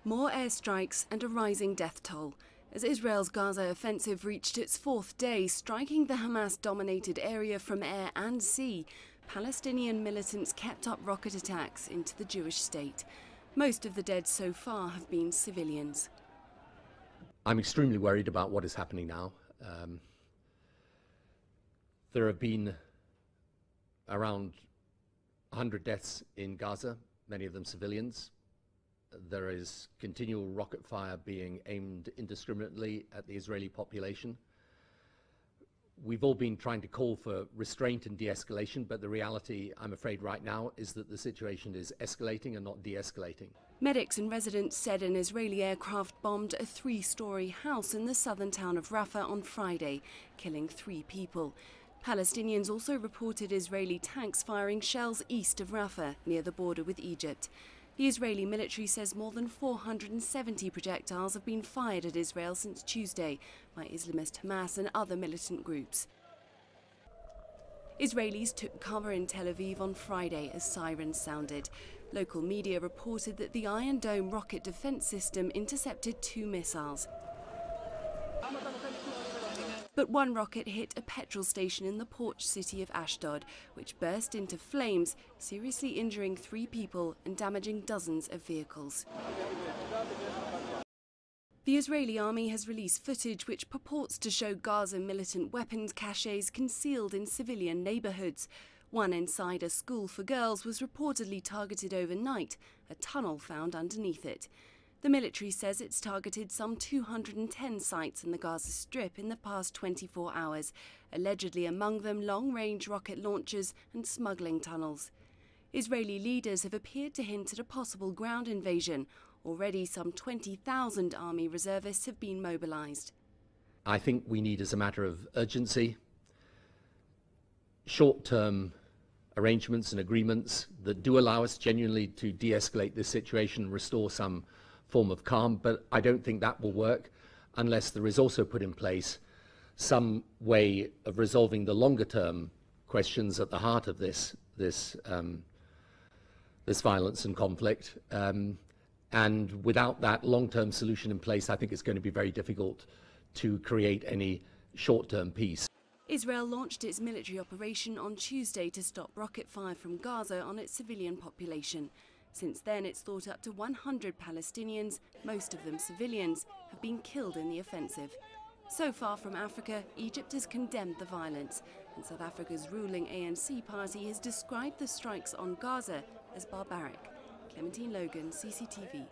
More airstrikes and a rising death toll. As Israel's Gaza offensive reached its fourth day, striking the Hamas-dominated area from air and sea, Palestinian militants kept up rocket attacks into the Jewish state. Most of the dead so far have been civilians. I'm extremely worried about what is happening now. There have been around 100 deaths in Gaza, many of them civilians. There is continual rocket fire being aimed indiscriminately at the Israeli population. We've all been trying to call for restraint and de-escalation, but the reality, I'm afraid, right now is that the situation is escalating and not de-escalating. Medics and residents said an Israeli aircraft bombed a 3-story house in the southern town of Rafah on Friday, killing 3 people. Palestinians also reported Israeli tanks firing shells east of Rafah, near the border with Egypt. The Israeli military says more than 470 projectiles have been fired at Israel since Tuesday by Islamist Hamas and other militant groups. Israelis took cover in Tel Aviv on Friday as sirens sounded. Local media reported that the Iron Dome rocket defense system intercepted 2 missiles. But one rocket hit a petrol station in the port city of Ashdod, which burst into flames, seriously injuring 3 people and damaging dozens of vehicles. The Israeli army has released footage which purports to show Gaza militant weapons caches concealed in civilian neighborhoods. One inside a school for girls was reportedly targeted overnight, a tunnel found underneath it. The military says it's targeted some 210 sites in the Gaza Strip in the past 24 hours, allegedly among them long-range rocket launchers and smuggling tunnels. Israeli leaders have appeared to hint at a possible ground invasion. Already some 20,000 army reservists have been mobilized. I think we need, as a matter of urgency, short-term arrangements and agreements that do allow us genuinely to de-escalate this situation and restore some form of calm, but I don't think that will work unless there is also put in place some way of resolving the longer-term questions at the heart of this violence and conflict. And without that long-term solution in place, I think it's going to be very difficult to create any short-term peace. Israel launched its military operation on Tuesday to stop rocket fire from Gaza on its civilian population. Since then, it's thought up to 100 Palestinians, most of them civilians, have been killed in the offensive. So far from Africa, Egypt has condemned the violence, and South Africa's ruling ANC party has described the strikes on Gaza as barbaric. Clementine, Logan, CCTV.